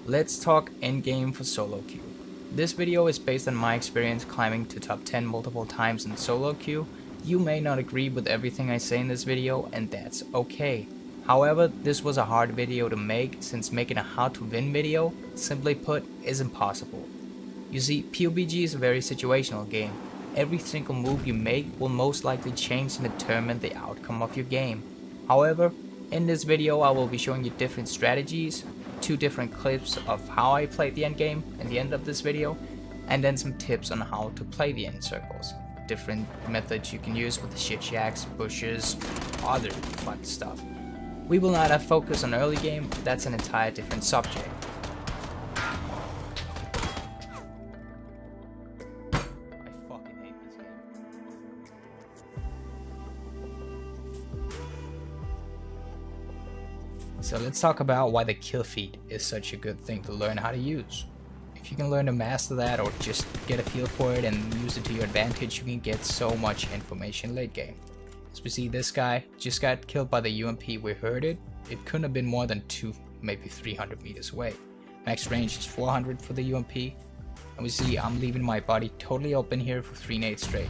Let's talk endgame for solo queue. This video is based on my experience climbing to top 10 multiple times in solo queue. You may not agree with everything I say in this video, and that's okay. However, this was a hard video to make since making a how to win video, simply put, is impossible. You see, PUBG is a very situational game. Every single move you make will most likely change and determine the outcome of your game. However, in this video I will be showing you different strategies, 2 different clips of how I played the end game in the end of this video, and then some tips on how to play the end circles. Different methods you can use with the shit shacks, bushes, other fun stuff. We will not have focus on early game, that's an entire different subject. So let's talk about why the kill feed is such a good thing to learn how to use. If you can learn to master that or just get a feel for it and use it to your advantage, you can get so much information late game. As we see, this guy just got killed by the UMP. We heard it. It couldn't have been more than 2, maybe 300 meters away. Max range is 400 for the UMP. And we see I'm leaving my body totally open here for 3 nades straight.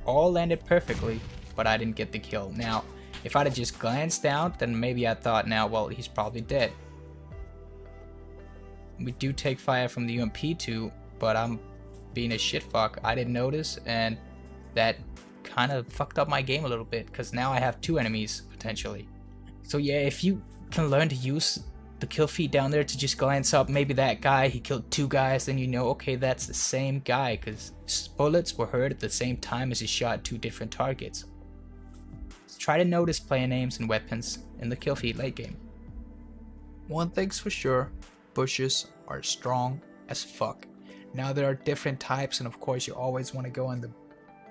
All landed perfectly, but I didn't get the kill. Now, if I'd have just glanced down, then maybe I thought, now, well, he's probably dead. We do take fire from the UMP too, but I'm being a shitfuck. I didn't notice, and that kind of fucked up my game a little bit, because now I have 2 enemies, potentially. So yeah, if you can learn to use the kill feed down there to just glance up, maybe that guy, he killed 2 guys, then you know, okay, that's the same guy, because bullets were heard at the same time as he shot 2 different targets. Try to notice player names and weapons in the kill feed late game. One thing's for sure, bushes are strong as fuck. Now there are different types, and of course you always want to go on the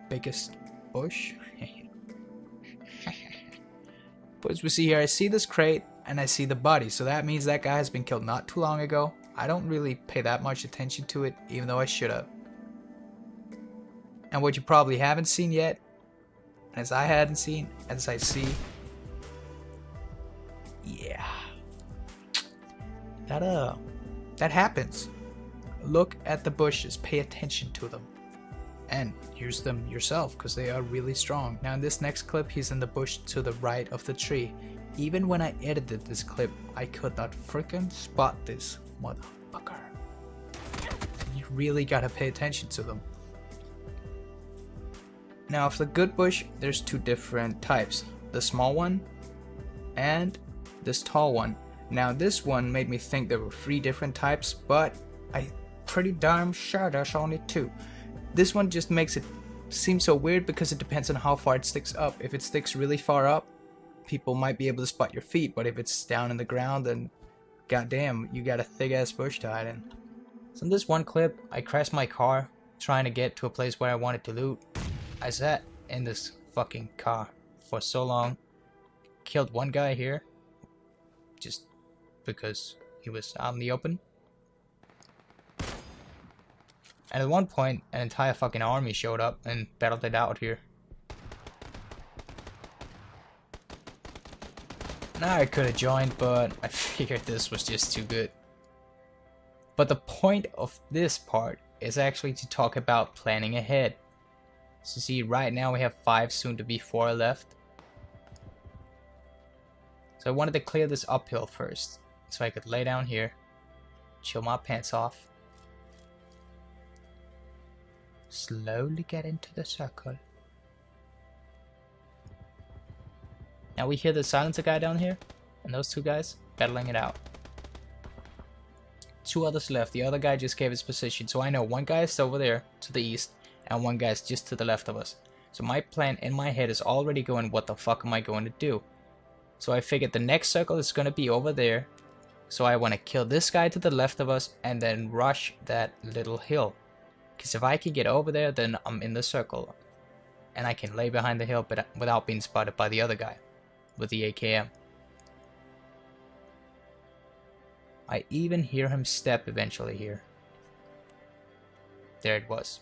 biggest bush. But as we see here, I see this crate and I see the body, so that means that guy has been killed not too long ago. I don't really pay that much attention to it, even though I should have. And what you probably haven't seen yet, as I hadn't seen, as I see, yeah, that happens. Look at the bushes, pay attention to them, and use them yourself, because they are really strong. Now in this next clip, he's in the bush to the right of the tree. Even when I edited this clip, I could not freaking spot this motherfucker. You really gotta pay attention to them. Now for the good bush, there's 2 different types. The small one and this tall one. Now this one made me think there were 3 different types, but I'm pretty darn sure there's only 2. This one just makes it seem so weird because it depends on how far it sticks up. If it sticks really far up, people might be able to spot your feet, but if it's down in the ground, then goddamn, you got a thick ass bush to hide in. So in this one clip, I crashed my car trying to get to a place where I wanted to loot. I sat in this fucking car for so long, killed one guy here, just because he was out in the open. And at one point, an entire fucking army showed up and battled it out here. Now I could have joined, but I figured this was just too good. But the point of this part is actually to talk about planning ahead. So see, right now we have 5, soon to be 4 left. So I wanted to clear this uphill first, so I could lay down here, chill my pants off, slowly get into the circle. Now we hear the silencer guy down here, and those 2 guys battling it out. 2 others left, the other guy just gave his position, so I know one guy is over there to the east, and one guy's just to the left of us. So my plan in my head is already going, what the fuck am I going to do? So I figured the next circle is going to be over there. So I want to kill this guy to the left of us and then rush that little hill. Because if I can get over there, then I'm in the circle. And I can lay behind the hill but without being spotted by the other guy with the AKM. I even hear him step eventually here. There it was.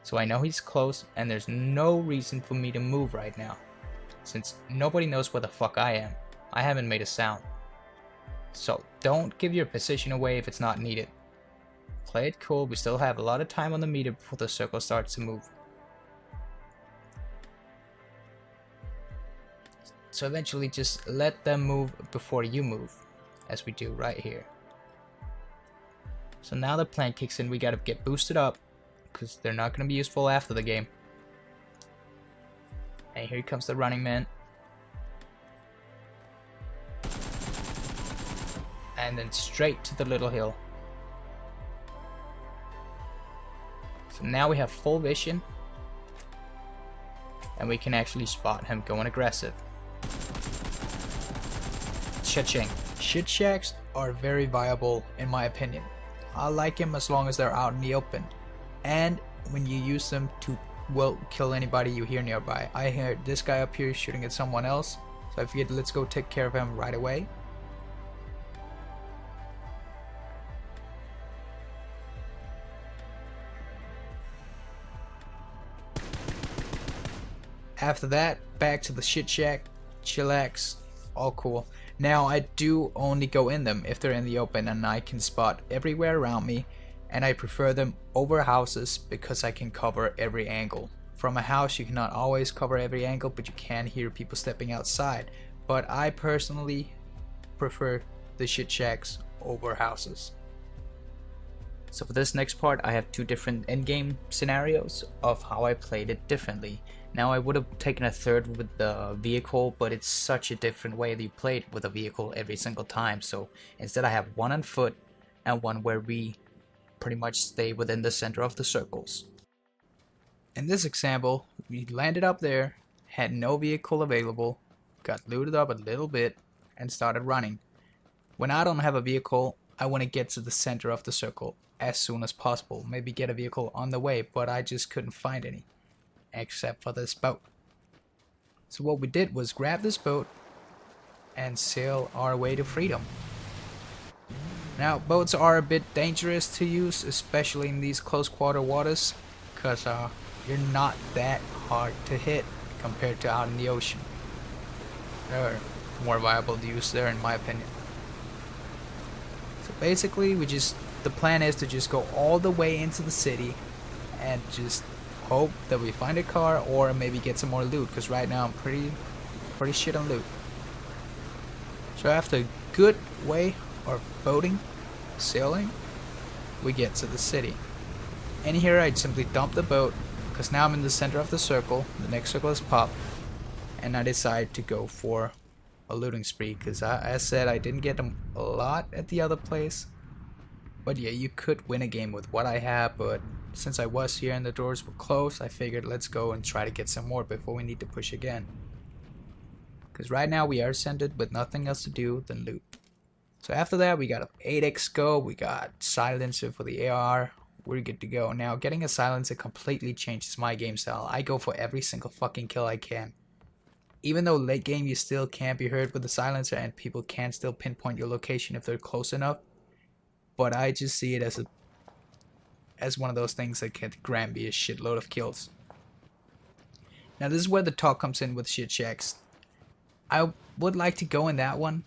So I know he's close, and there's no reason for me to move right now, since nobody knows where the fuck I am. I haven't made a sound. So don't give your position away if it's not needed. Play it cool, we still have a lot of time on the meter before the circle starts to move. So eventually just let them move before you move, as we do right here. So now the plan kicks in, we gotta get boosted up, because they're not gonna be useful after the game. And here comes the running man. And then straight to the little hill. So now we have full vision, and we can actually spot him going aggressive. Cha-ching. Shit shacks are very viable in my opinion. I like them as long as they're out in the open, and when you use them to, well, kill anybody you hear nearby. I heard this guy up here shooting at someone else, so I figured let's go take care of him right away. After that, back to the shit shack, chillax, all cool. Now I do only go in them if they're in the open and I can spot everywhere around me, and I prefer them over houses because I can cover every angle. From a house you cannot always cover every angle, but you can hear people stepping outside. But I personally prefer the shit shacks over houses. So for this next part I have two different endgame scenarios of how I played it differently. Now I would have taken a third with the vehicle, but it's such a different way that you play it with a vehicle every single time. So instead I have one on foot and one where we pretty much stay within the center of the circles. In this example, we landed up there, had no vehicle available, got looted up a little bit, and started running. When I don't have a vehicle, I want to get to the center of the circle as soon as possible. Maybe get a vehicle on the way, but I just couldn't find any, except for this boat. So what we did was grab this boat and sail our way to freedom. Now boats are a bit dangerous to use, especially in these close quarter waters, because you're not that hard to hit compared to out in the ocean. They're more viable to use there in my opinion. So basically the plan is to just go all the way into the city and just hope that we find a car or maybe get some more loot, because right now I'm pretty shit on loot. So after a good way of boating, sailing, we get to the city. And here I'd simply dump the boat, because now I'm in the center of the circle, the next circle is popped, and I decide to go for a looting spree, because as said, I didn't get them a lot at the other place. But yeah, you could win a game with what I have, but since I was here and the doors were closed, I figured let's go and try to get some more before we need to push again. Because right now we are centered with nothing else to do than loot. So after that we got an 8x scope, we got silencer for the AR, we're good to go. Now getting a silencer completely changes my game style. I go for every single fucking kill I can. Even though late game you still can't be heard with the silencer and people can still pinpoint your location if they're close enough. But I just see it as one of those things that can grant me a shitload of kills. Now this is where the talk comes in with shit shacks. I would like to go in that one,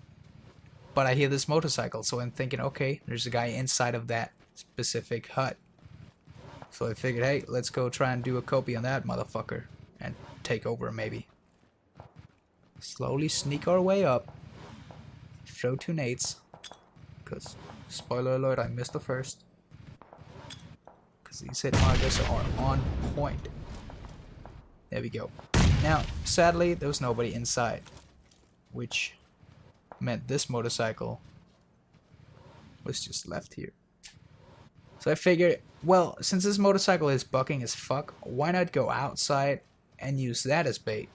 but I hear this motorcycle, so I'm thinking, okay, there's a guy inside of that specific hut. So I figured, hey, let's go try and do a copy on that motherfucker and take over maybe. Slowly sneak our way up, throw 2 nades, because spoiler alert, I missed the first. Because these hit markers are on point. There we go. Now, sadly, there was nobody inside, which meant this motorcycle was just left here. So I figured, well, since this motorcycle is bucking as fuck, why not go outside and use that as bait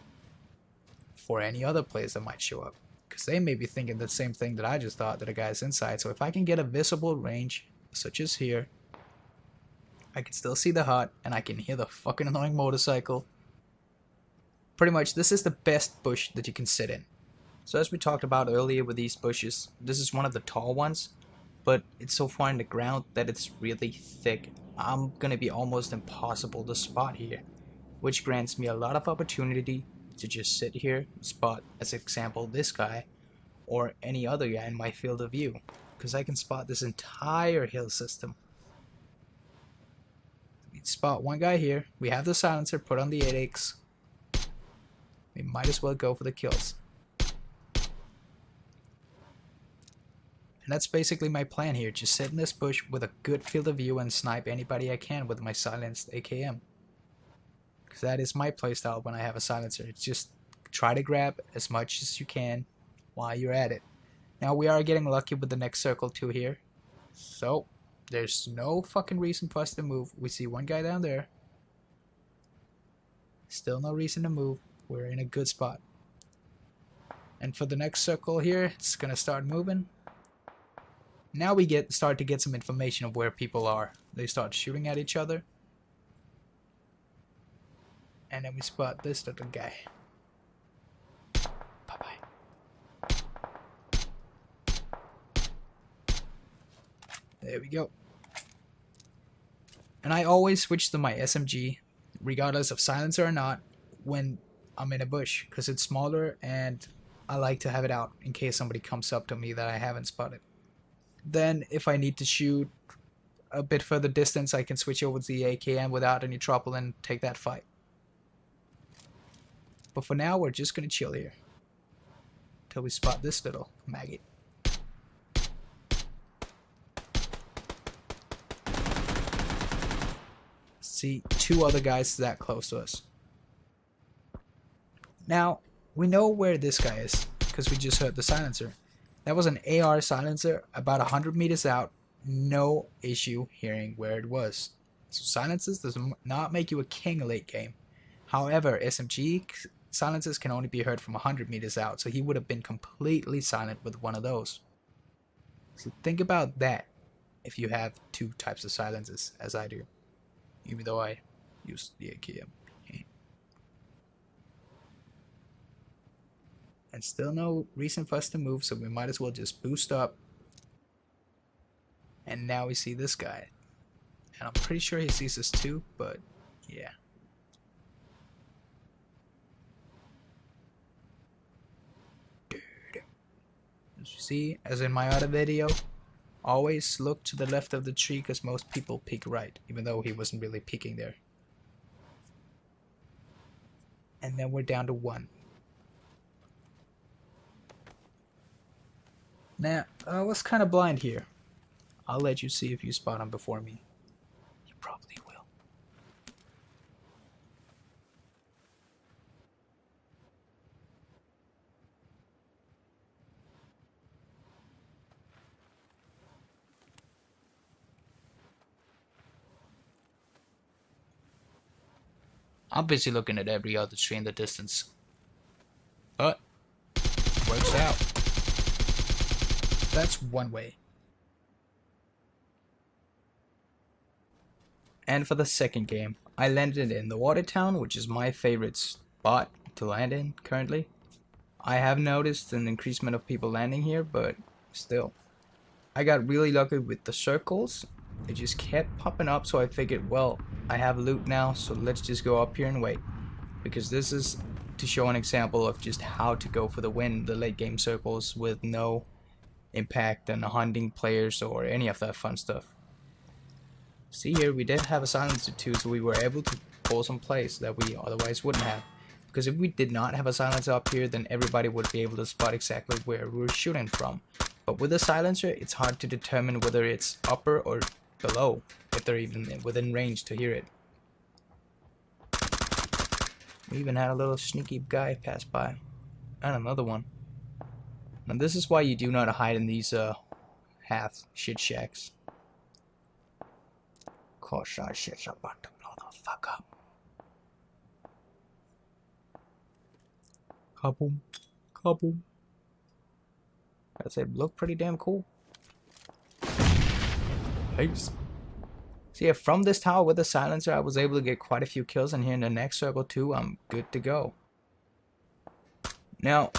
for any other players that might show up? Because they may be thinking the same thing that I just thought, that a guy's inside. So if I can get a visible range, such as here, I can still see the hut, and I can hear the fucking annoying motorcycle. Pretty much, this is the best bush that you can sit in. So as we talked about earlier with these bushes, this is one of the tall ones, but it's so far in the ground that it's really thick. I'm gonna be almost impossible to spot here, which grants me a lot of opportunity to just sit here, spot, as example, this guy, or any other guy in my field of view, because I can spot this entire hill system. We spot one guy here. We have the silencer put on the 8x. We might as well go for the kills. And that's basically my plan here. Just sit in this bush with a good field of view and snipe anybody I can with my silenced AKM. Because that is my playstyle when I have a silencer. It's just try to grab as much as you can while you're at it. Now we are getting lucky with the next circle too here. So there's no fucking reason for us to move. We see one guy down there. Still no reason to move. We're in a good spot. And for the next circle here, it's gonna start moving. Now we start to get some information of where people are. They start shooting at each other. And then we spot this little guy. Bye-bye. There we go. And I always switch to my SMG, regardless of silencer or not, when I'm in a bush, because it's smaller and I like to have it out in case somebody comes up to me that I haven't spotted. Then if I need to shoot a bit further distance, I can switch over to the AKM without any trouble and take that fight. But for now, we're just gonna chill here till we spot this little maggot. See, two other guys that close to us. Now, we know where this guy is because we just heard the silencer. That was an AR silencer about 100 meters out. No issue hearing where it was. So silences does not make you a king late game. However, SMG silences can only be heard from 100 meters out, so he would have been completely silent with one of those. So think about that if you have two types of silences, as I do, even though I use the AKM. And still no reason for us to move, so we might as well just boost up. And now we see this guy. And I'm pretty sure he sees us too, but yeah. As you see, as in my other video, always look to the left of the tree because most people peek right, even though he wasn't really peeking there. And then we're down to one. Now, I was kind of blind here. I'll let you see if you spot him before me. You probably will. I'm busy looking at every other tree in the distance. But, works out. That's one way. And for the second game, I landed in the water town, which is my favorite spot to land in currently. I have noticed an increasement of people landing here, but still. I got really lucky with the circles. They just kept popping up, so I figured, well, I have loot now, so let's just go up here and wait. Because this is to show an example of just how to go for the win, the late game circles with no impact on hunting players or any of that fun stuff. See here, we did have a silencer too, so we were able to pull some plays that we otherwise wouldn't have. Because if we did not have a silencer up here, then everybody would be able to spot exactly where we were shooting from. But with a silencer, it's hard to determine whether it's upper or below, if they're even within range to hear it. We even had a little sneaky guy pass by. And another one. And this is why you do not hide in these half shit shacks. Cause our shit's about to blow the fuck up. Kaboom. Kaboom. I'd say look pretty damn cool. Peace. So yeah, from this tower with the silencer, I was able to get quite a few kills, and here in the next circle too, I'm good to go. Now,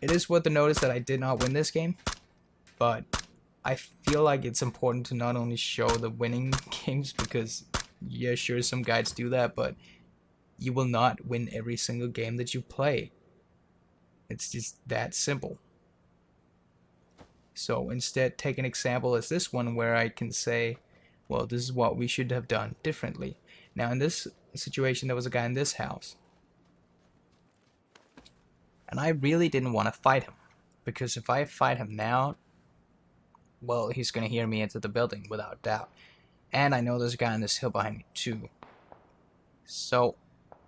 it is worth the notice that I did not win this game, but I feel like it's important to not only show the winning games, because yeah, sure, some guides do that, but you will not win every single game that you play. It's just that simple. So instead, take an example as this one where I can say, well, this is what we should have done differently. Now in this situation, there was a guy in this house. And I really didn't want to fight him. Because if I fight him now, well, he's going to hear me into the building without doubt. And I know there's a guy on this hill behind me too. So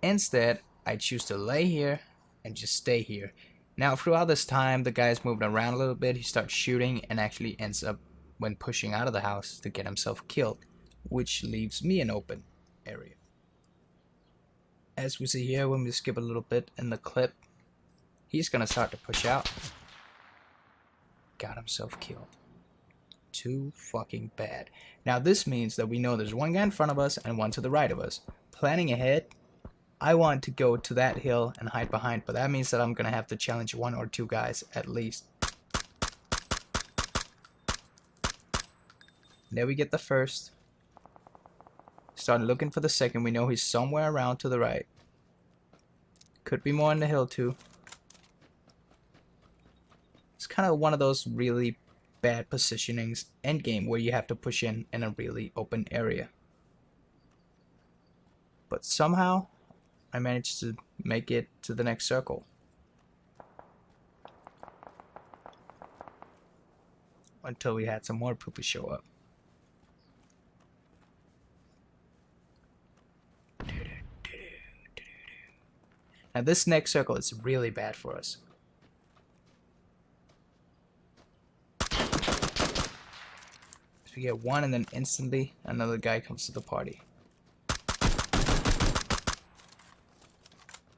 instead, I choose to lay here and just stay here. Now throughout this time, the guy's moving around a little bit. He starts shooting and actually ends up, when pushing out of the house, to get himself killed, which leaves me an open area. As we see here, when we skip a little bit in the clip, he's gonna start to push out. Got himself killed. Too fucking bad. Now this means that we know there's one guy in front of us and one to the right of us. Planning ahead, I want to go to that hill and hide behind, but that means that I'm gonna have to challenge 1 or 2 guys at least. There we get the first. Start looking for the second. We know he's somewhere around to the right. Could be more on the hill too. It's kind of one of those really bad positionings endgame where you have to push in a really open area. But somehow I managed to make it to the next circle. Until we had some more poopers show up. Now this next circle is really bad for us. So we get one and then instantly another guy comes to the party.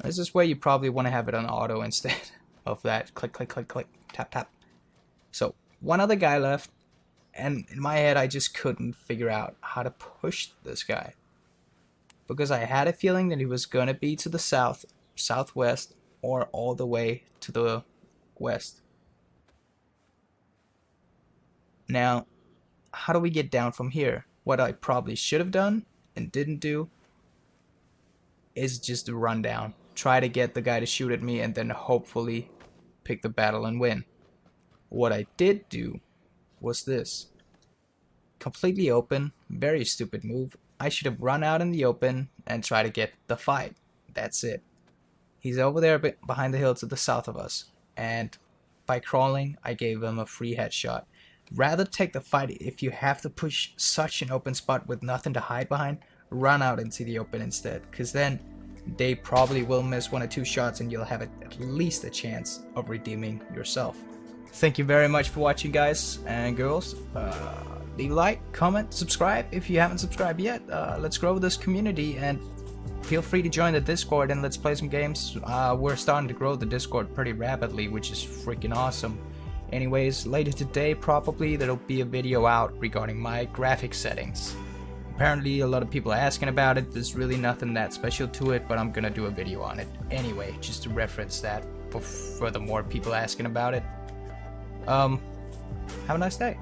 This is where you probably want to have it on auto instead of that click, click, click, click, tap, tap. So one other guy left, and in my head I just couldn't figure out how to push this guy. Because I had a feeling that he was going to be to the south, southwest, or all the way to the west. Now, how do we get down from here? What I probably should have done and didn't do is just to run down. Try to get the guy to shoot at me and then hopefully pick the battle and win. What I did do was this. Completely open, very stupid move. I should have run out in the open and try to get the fight. That's it. He's over there behind the hill to the south of us. And by crawling, I gave him a free headshot. Rather take the fight. If you have to push such an open spot with nothing to hide behind, run out into the open instead. Because then they probably will miss 1 or 2 shots and you'll have at least a chance of redeeming yourself. Thank you very much for watching, guys and girls. Leave a like, comment, subscribe if you haven't subscribed yet. Let's grow this community and feel free to join the Discord and let's play some games. We're starting to grow the Discord pretty rapidly, which is freaking awesome. Anyways, later today probably there'll be a video out regarding my graphic settings. Apparently a lot of people are asking about it. There's really nothing that special to it, but I'm gonna do a video on it anyway, just to reference that for the more people asking about it. Have a nice day.